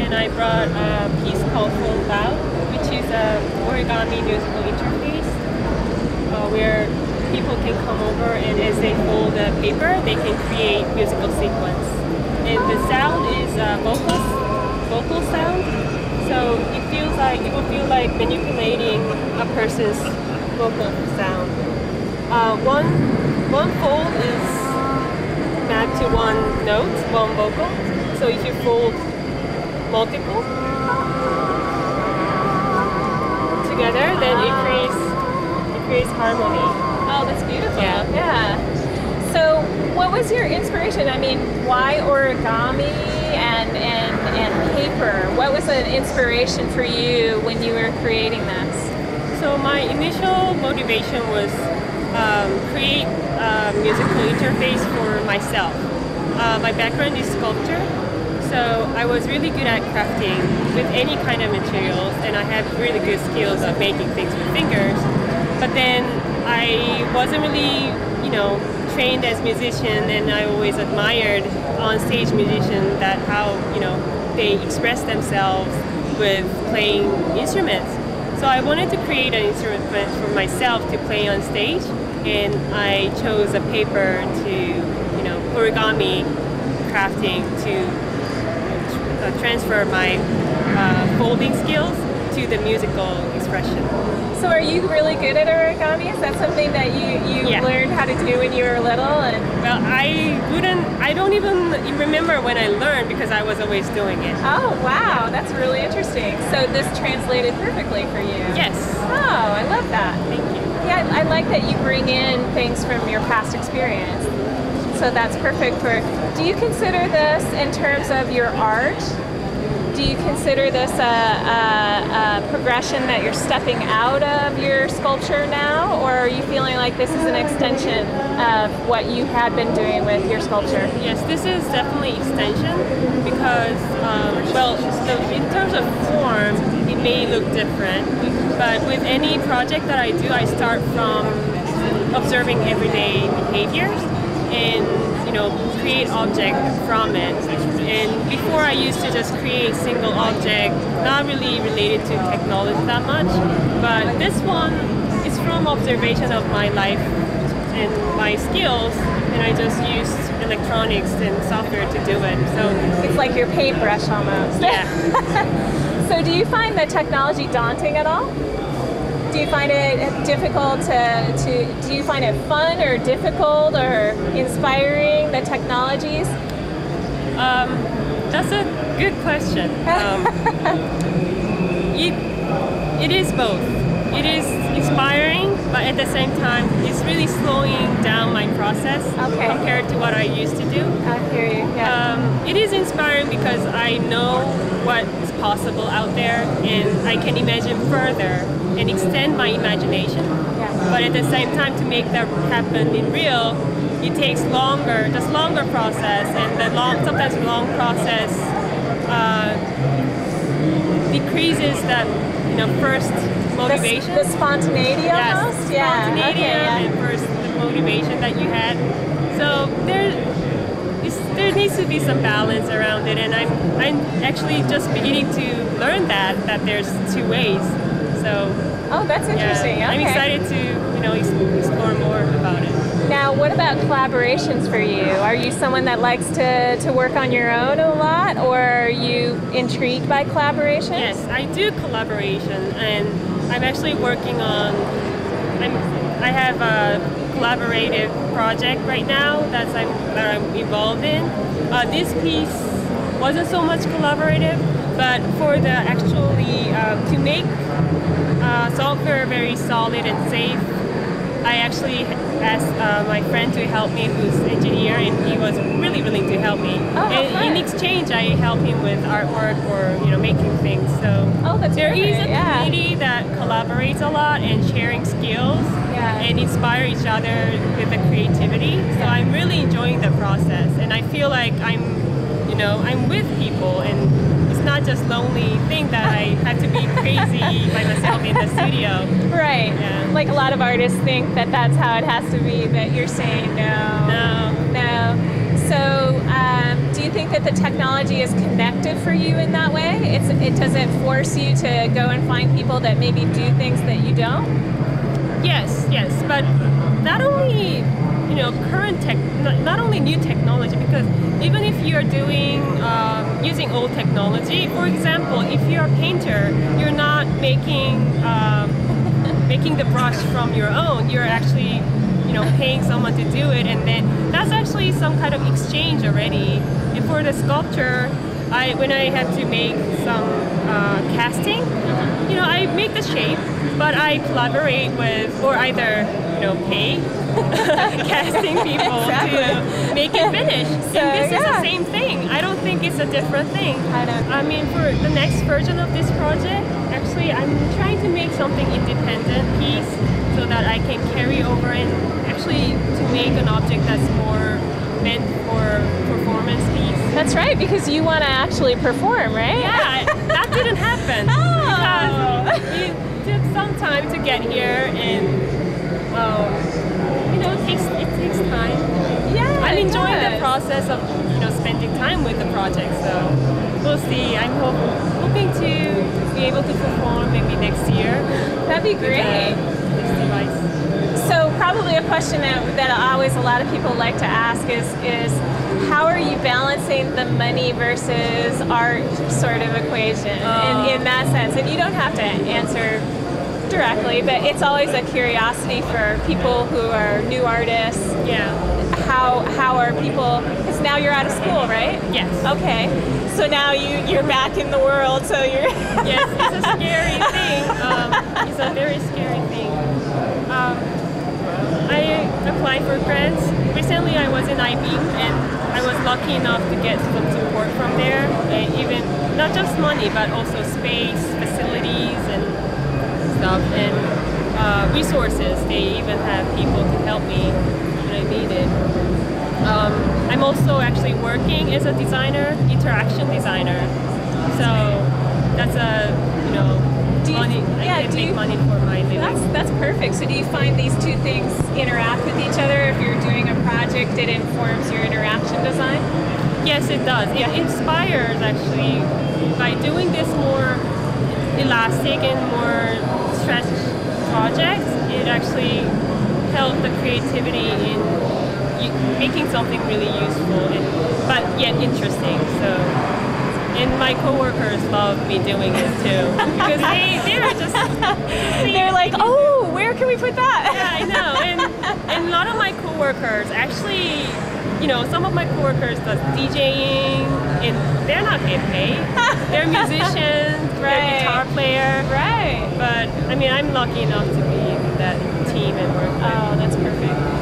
and I brought a piece called Fold Out, which is a origami musical interface where people can come over and as they fold the paper, they can create musical sequence. And the sound is vocal sound, so it will feel like manipulating a person's vocal sound. One fold is mapped to one note, one vocal. So if you fold multiple together, then it creates harmony. Oh, that's beautiful. Yeah. So what was your inspiration? I mean, why origami and paper? What was an inspiration for you when you were creating this? So my initial motivation was create a musical interface for myself. My background is sculpture, so I was really good at crafting with any kind of materials, and I have really good skills of making things with fingers. But then I wasn't really, trained as a musician, and I always admired on-stage musicians that how, they express themselves with playing instruments. So I wanted to create an instrument for myself to play on stage, and I chose a paper to, origami crafting to transfer my folding skills to the musical expression. So are you really good at origami? Is that something that you learned how to do when you were little? Well, I don't even remember when I learned because I was always doing it. Oh, wow, that's really interesting. So this translated perfectly for you. Yes. Oh, I love that. Thank you. Yeah, I like that you bring in things from your past experience. So that's perfect for, do you consider this in terms of your art? Do you consider this a progression that you're stepping out of your sculpture now, or are you feeling like this is an extension of what you had been doing with your sculpture? Yes, this is definitely extension because, in terms of form, it may look different, but with any project that I do, I start from observing everyday behaviors and create object from it. And before I used to just create single object, not really related to technology that much, but this one is from observation of my life and my skills, and I just used electronics and software to do it. So it's like your paintbrush almost. Yeah. So do you find the technology daunting at all? Do you find it difficult do you find it fun or difficult or inspiring, the technologies? That's a good question. It is both. It is inspiring, but at the same time, it's really slowing down my process compared to what I used to do. I hear you. Yeah. It is inspiring because I know what is possible out there, and I can imagine further and extend my imagination. Yeah. But at the same time, to make that happen in real, it takes longer, just longer process, and sometimes the long process decreases that first motivation. The spontaneity almost? Yeah, spontaneity and first the motivation that you had. So there needs to be some balance around it, and I'm actually just beginning to learn that there's two ways. So that's interesting. Yeah, I'm excited to explore more about it. Now, what about collaborations for you? Are you someone that likes to work on your own a lot, or are you intrigued by collaborations? Yes, I do collaboration, and I'm actually working on. I have a collaborative project right now that I'm involved in. This piece wasn't so much collaborative, but for the actually to make software very solid and safe, I actually asked my friend to help me, who's an engineer, and he was really willing to help me. And in exchange, I help him with artwork or making things. So there is a community that collaborates a lot and sharing skills and inspire each other with the creativity. So I'm really enjoying the process, and I feel like I'm with people, and it's not just lonely thing that I have to be crazy by myself in the studio. Right. Yeah. Like a lot of artists think that that's how it has to be, but you're saying no. No. So do you think that the technology is connective for you in that way? It doesn't force you to go and find people that maybe do things that you don't? Yes, but not only current tech, not only new technology, because even if you're doing using old technology, for example, if you're a painter, you're not making making the brush from your own. You're actually paying someone to do it, and then that's actually some kind of exchange already. And for the sculpture, when I have to make some casting, I make the shape, but I collaborate with, or either pay casting people to make it finish. So, and this is the same thing. I don't think it's a different thing. I mean, for the next version of this project, actually, I'm trying to make something independent piece so that I can carry over and actually to make an object that's more meant for performance piece. That's right, because you want to actually perform, right? Yeah, that didn't happen. Because it took some time to get here, and it takes time. Yeah, I'm enjoying the process of spending time with the project. So we'll see. I'm hoping to be able to perform maybe next year. That'd be great. This device. So probably a question that always a lot of people like to ask is how are you balancing the money versus art sort of equation in that sense? And you don't have to answer directly, but it's always a curiosity for people who are new artists. Yeah. How are people, because now you're out of school, right? Yes. Okay. So now you're back in the world, so you're... Yes, it's a scary thing. It's a very scary thing. I applied for grants. Recently I was in IB, and I was lucky enough to get some support from there, and even not just money, but also space, facilities, and stuff, and resources. They even have people to help me when I need it. I'm also actually working as a designer, interaction designer. So that's money. I can make money for my living. That's perfect. So do you find these two things interact with each other? If you're doing a project, it informs your interaction design? Yes, it does. It inspires, actually. By doing this more elastic and more stretch projects, it actually helps the creativity in making something really useful but yet interesting. And my coworkers love me doing it too, because they're just they're like, oh, where can we put that? Yeah, I know. And a lot of my coworkers actually, some of my coworkers does DJing, and they're not getting paid. They're musicians, they're guitar player. Right. But I mean, I'm lucky enough to be in that team and work with. Oh, that's perfect.